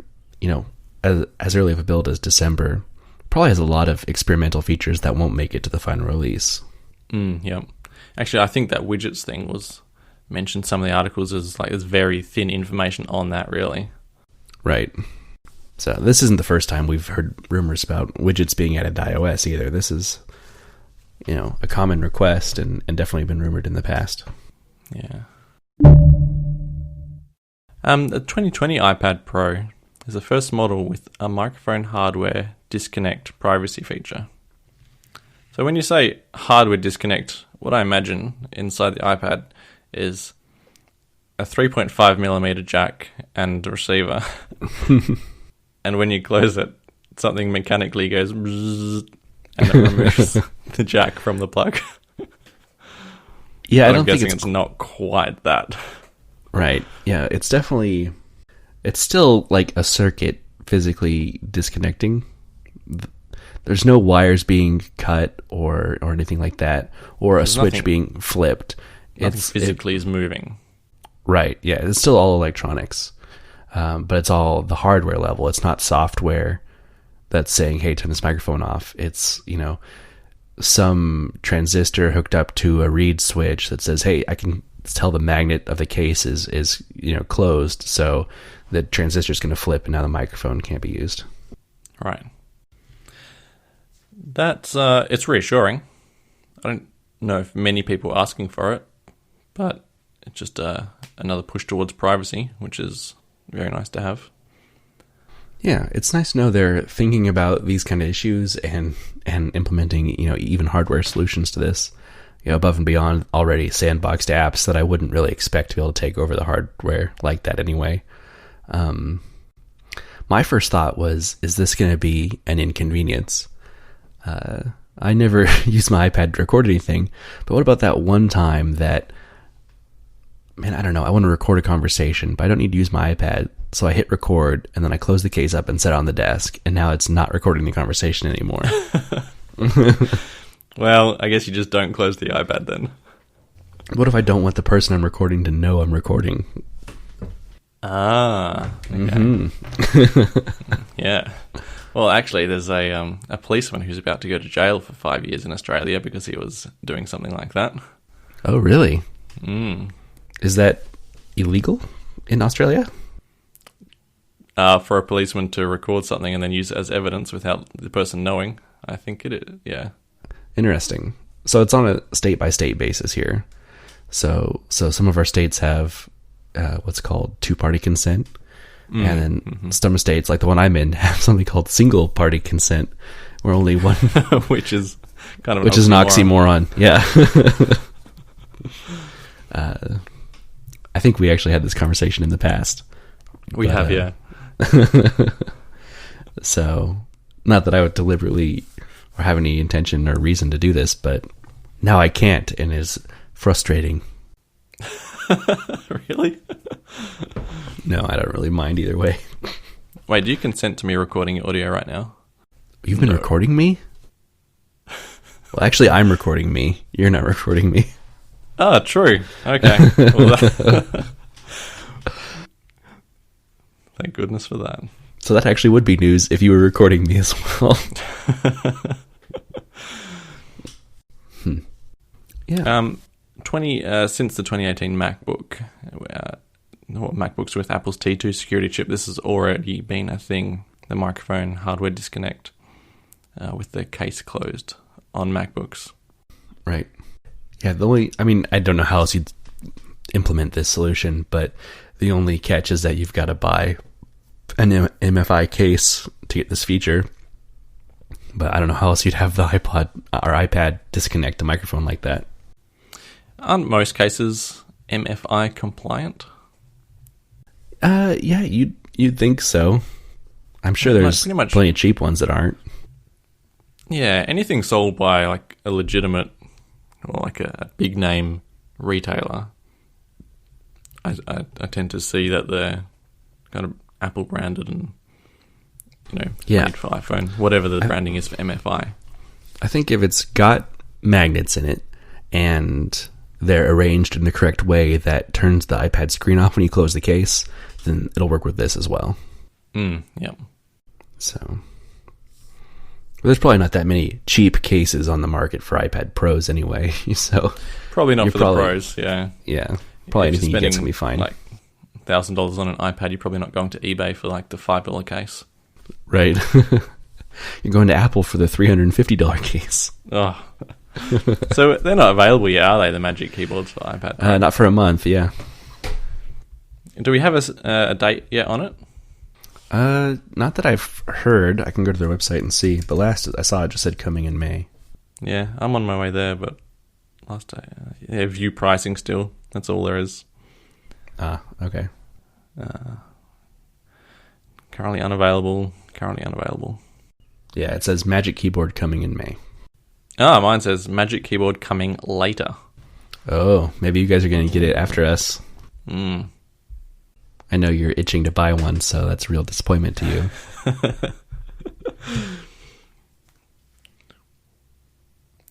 as early of a build as December probably has a lot of experimental features that won't make it to the final release. Yep. Actually, I think that widgets thing was mentioned some of the articles as there's very thin information on that, really. Right. So this isn't the first time we've heard rumors about widgets being added to iOS either. This is, a common request and definitely been rumored in the past. Yeah. The 2020 iPad Pro is the first model with a microphone hardware disconnect privacy feature. So when you say hardware disconnect, what I imagine inside the iPad is a 3.5mm jack and receiver. And when you close it, something mechanically goes bzzz, and it removes the jack from the plug. Yeah, I'm guessing it's not quite that. Right. Yeah, it's still like a circuit physically disconnecting. There's no wires being cut or anything like that, or a switch being flipped. Nothing physically is moving. Right. Yeah, it's still all electronics. But it's all the hardware level. It's not software that's saying, hey, turn this microphone off. It's, some transistor hooked up to a reed switch that says, hey, I can tell the magnet of the case is closed, so the transistor's going to flip and now the microphone can't be used. Right. That's it's reassuring. I don't know if many people are asking for it, but it's just another push towards privacy, which is very nice to have. Yeah, it's nice to know they're thinking about these kind of issues and implementing, even hardware solutions to this, above and beyond already sandboxed apps that I wouldn't really expect to be able to take over the hardware like that anyway. My first thought was, is this going to be an inconvenience? I never use my iPad to record anything, but what about that one time that, I don't know, I want to record a conversation, but I don't need to use my iPad, so I hit record, and then I close the case up and set it on the desk, and now it's not recording the conversation anymore. Well, I guess you just don't close the iPad then. What if I don't want the person I'm recording to know I'm recording? Ah, okay. Mm-hmm. Yeah. Well, actually, there's a policeman who's about to go to jail for 5 years in Australia because he was doing something like that. Oh, really? Mm. Is that illegal in Australia? For a policeman to record something and then use it as evidence without the person knowing, I think it is, yeah. Interesting. So it's on a state-by-state basis here. So some of our states have what's called two-party consent. And then some states, like the one I'm in, have something called single-party consent, where only one... which is kind of which is an oxymoron. Yeah. I think we actually had this conversation in the past. We have, yeah. So, not that I would deliberately or have any intention or reason to do this, but now I can't, and is frustrating. Really? No, I don't really mind either way. Wait, do you consent to me recording your audio right now? You've been recording me? Well, actually, I'm recording me. You're not recording me. Oh, true. Okay. Well, thank goodness for that. So that actually would be news if you were recording me as well. Yeah. Since the 2018 MacBook, MacBooks with Apple's T2 security chip, this has already been a thing. The microphone hardware disconnect with the case closed on MacBooks. Right. Yeah, I don't know how else you'd implement this solution, but the only catch is that you've got to buy an MFI case to get this feature. But I don't know how else you'd have the iPod or iPad disconnect the microphone like that. Aren't most cases MFI compliant? Yeah, you'd think so. I'm sure there's pretty much, plenty of cheap ones that aren't. Yeah, anything sold by like a legitimate or like a big name retailer, I tend to see that they're kind of Apple branded and made for iPhone, whatever the branding is for MFI. I think if it's got magnets in it and they're arranged in the correct way that turns the iPad screen off when you close the case, then it'll work with this as well. Yep. So there's probably not that many cheap cases on the market for iPad Pros anyway. So probably not for the Pros. Yeah. Yeah. Probably anything you get's gonna be fine. Like $1,000 on an iPad, you're probably not going to eBay for like the $5 case. Right. You're going to Apple for the $350 case. Oh. So they're not available yet, are they, the Magic Keyboards for iPad? Not for a month, yeah. Do we have a date yet on it? Not that I've heard. I can go to their website and see. The last I saw it just said coming in May. Yeah, I'm on my way there, but last day, view pricing still. That's all there is. Ah, okay. Currently unavailable. Yeah, it says Magic Keyboard coming in May. Ah, mine says Magic Keyboard coming later. Oh, maybe you guys are going to get it after us. I know you're itching to buy one, so that's a real disappointment to you.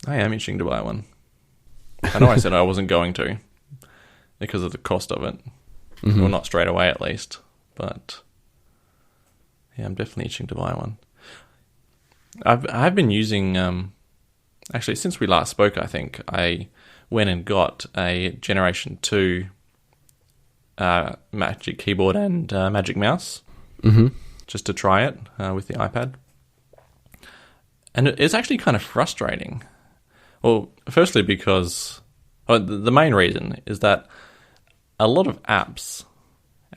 I am itching to buy one. I know I said I wasn't going to because of the cost of it. Mm-hmm. Well, not straight away at least, but yeah, I'm definitely itching to buy one. I've been using, actually since we last spoke, I think I went and got a Generation 2 Magic Keyboard and Magic Mouse just to try it with the iPad. And it's actually kind of frustrating. Well, firstly because the main reason is that a lot of apps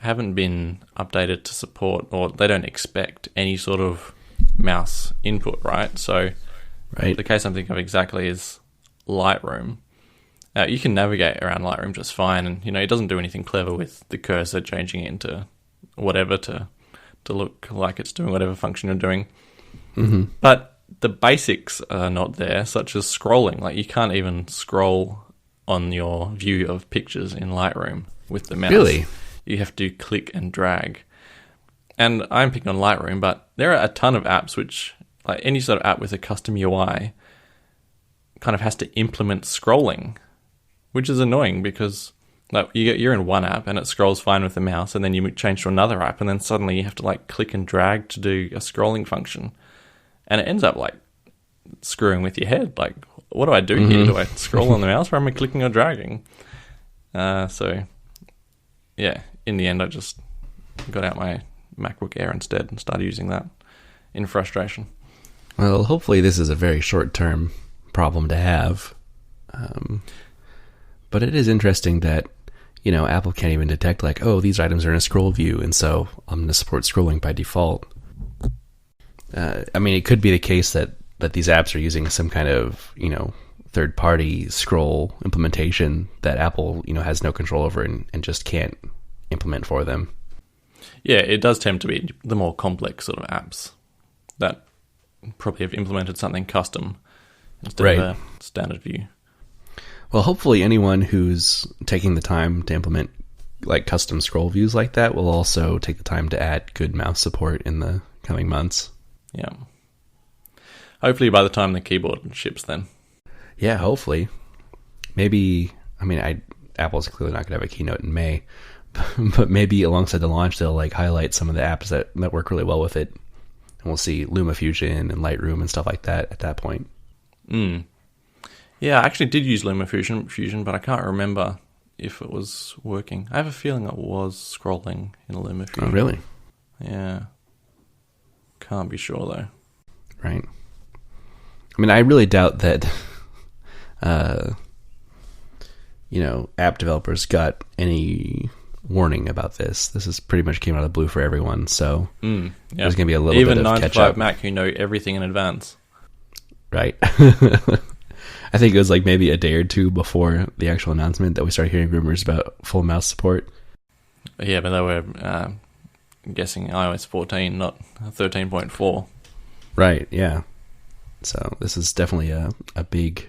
haven't been updated to support, or they don't expect any sort of mouse input, right? So the case I'm thinking of exactly is Lightroom. You can navigate around Lightroom just fine, and it doesn't do anything clever with the cursor changing it into whatever to look like it's doing whatever function you're doing. Mm-hmm. But the basics are not there, such as scrolling. Like you can't even scroll on your view of pictures in Lightroom with the mouse. Really? You have to click and drag. And I'm picking on Lightroom, but there are a ton of apps which, like any sort of app with a custom UI, kind of has to implement scrolling, which is annoying because like you're in one app and it scrolls fine with the mouse, and then you change to another app, and then suddenly you have to like click and drag to do a scrolling function, and it ends up like screwing with your head. Like, what do I do here? Do I scroll on the mouse, or am I clicking or dragging? So yeah, in the end, I just got out my MacBook Air instead and started using that in frustration. Well, hopefully this is a very short-term problem to have. But it is interesting that, Apple can't even detect like, oh, these items are in a scroll view, and so I'm going to support scrolling by default. It could be the case that these apps are using some kind of, third-party scroll implementation that Apple, has no control over and just can't implement for them. Yeah, it does tend to be the more complex sort of apps that probably have implemented something custom instead of a standard view. Well, hopefully anyone who's taking the time to implement like custom scroll views like that will also take the time to add good mouse support in the coming months. Yeah. Hopefully by the time the keyboard ships then. Yeah, hopefully. Maybe, Apple's clearly not going to have a keynote in May, but maybe alongside the launch they'll like highlight some of the apps that work really well with it. And we'll see LumaFusion and Lightroom and stuff like that at that point. Yeah, I actually did use LumaFusion, but I can't remember if it was working. I have a feeling it was scrolling in LumaFusion. Oh, really? Yeah. Can't be sure, though. Right. I really doubt that, app developers got any warning about this. This is pretty much came out of the blue for everyone, so there's going to be a little bit of catch-up. Even 9to5 Mac who know everything in advance. Right. I think it was like maybe a day or two before the actual announcement that we started hearing rumors about full mouse support. Yeah, but they were guessing iOS 14, not 13.4. Right, yeah. So this is definitely a big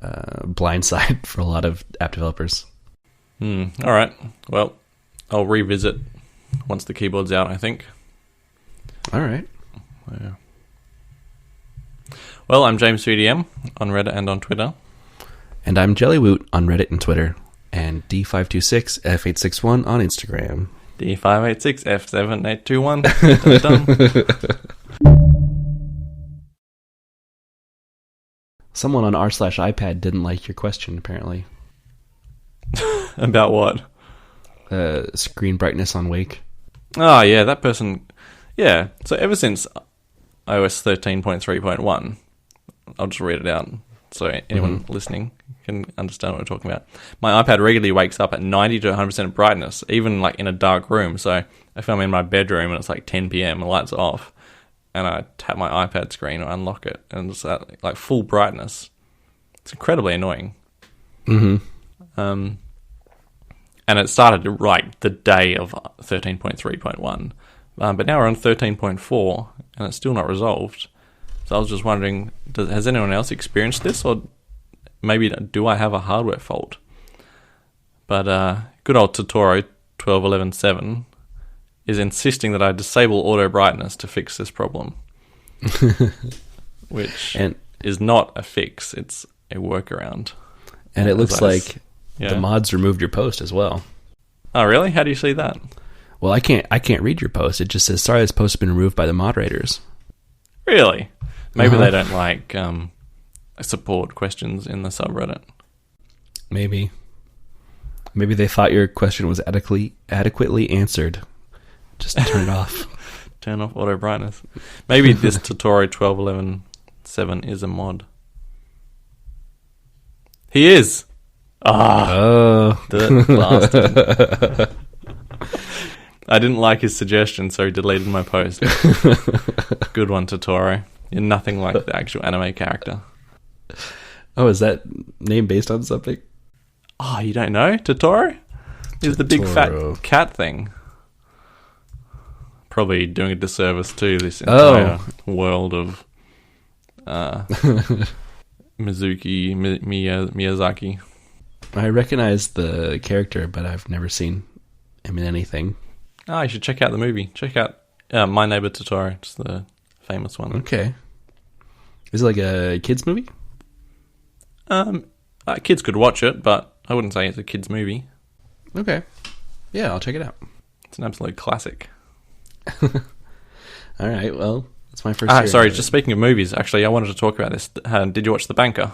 blindside for a lot of app developers. All right. Well, I'll revisit once the keyboard's out, I think. All right. Yeah. Well, I'm James VDM on Reddit and on Twitter. And I'm Jellywoot on Reddit and Twitter. And d526f861 on Instagram. d526f7821. Someone on r/iPad didn't like your question, apparently. About what? Screen brightness on Wake. Oh, yeah, that person... Yeah, so ever since iOS 13.3.1... I'll just read it out so anyone listening can understand what we're talking about. My iPad regularly wakes up at 90 to 100% brightness, even like in a dark room. So if I'm in my bedroom and it's like 10 p.m. and the lights are off, and I tap my iPad screen or unlock it, and it's at like full brightness, it's incredibly annoying. And it started right the day of 13.3.1, but now we're on 13.4, and it's still not resolved. So I was just wondering, has anyone else experienced this, or maybe do I have a hardware fault? But good old Totoro 12.11.7 is insisting that I disable auto brightness to fix this problem, which is not a fix; it's a workaround. And it looks like the mods removed your post as well. Oh, really? How do you see that? Well, I can't read your post. It just says, "Sorry, this post has been removed by the moderators." Really? Maybe they don't like support questions in the subreddit. Maybe they thought your question was adequately answered. Just turn it off. Turn off auto brightness. Maybe this Totoro 12.11.7 is a mod. He is. The bastard. I didn't like his suggestion, so he deleted my post. Good one, Totoro. You're nothing like the actual anime character. Oh, is that name based on something? Oh, you don't know? Totoro? He's the big fat cat thing. Probably doing a disservice to this entire world of Miyazaki. I recognize the character, but I've never seen him in anything. You should check out the movie. Check out My Neighbor Totoro. It's the famous one. Okay. Is it like a kids movie? Kids could watch it, but I wouldn't say it's a kids' movie. Okay. Yeah, I'll check it out. It's an absolute classic. All right, well, that's my first. Sorry, just speaking of movies, actually, I wanted to talk about this. Did you watch The Banker?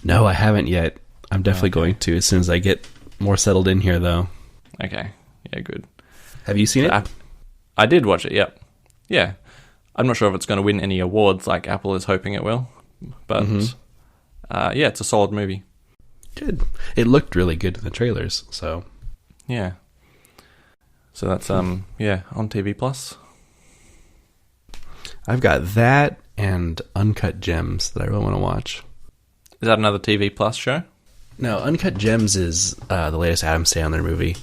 No, I haven't yet. I'm definitely going to as soon as I get more settled in here, though. Okay, yeah, good. Have you seen it? I did watch it, yep. Yeah. I'm not sure if it's going to win any awards like Apple is hoping it will, but yeah, it's a solid movie. Good. It looked really good in the trailers, so. Yeah. So that's, yeah, on TV Plus. I've got that and Uncut Gems that I really want to watch. Is that another TV Plus show? No, Uncut Gems is the latest Adam Sandler movie.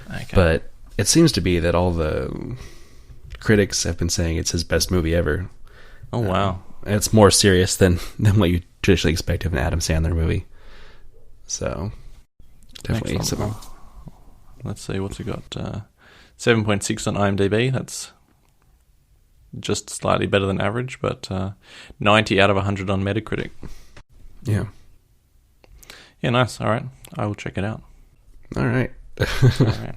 Okay. But it seems to be that all the critics have been saying it's his best movie ever. Oh, wow. And it's more serious than what you traditionally expect of an Adam Sandler movie. So, definitely. Let's see, what's it got? 7.6 on IMDb. That's just slightly better than average, but 90 out of 100 on Metacritic. Yeah. Yeah, nice. All right. I will check it out. All right. All right.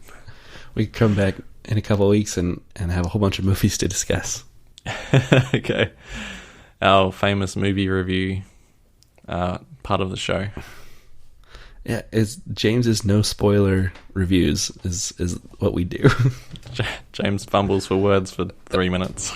We can come back in a couple of weeks and have a whole bunch of movies to discuss. Okay. Our famous movie review part of the show. Yeah, it's James's no spoiler reviews is what we do. James fumbles for words for 3 minutes.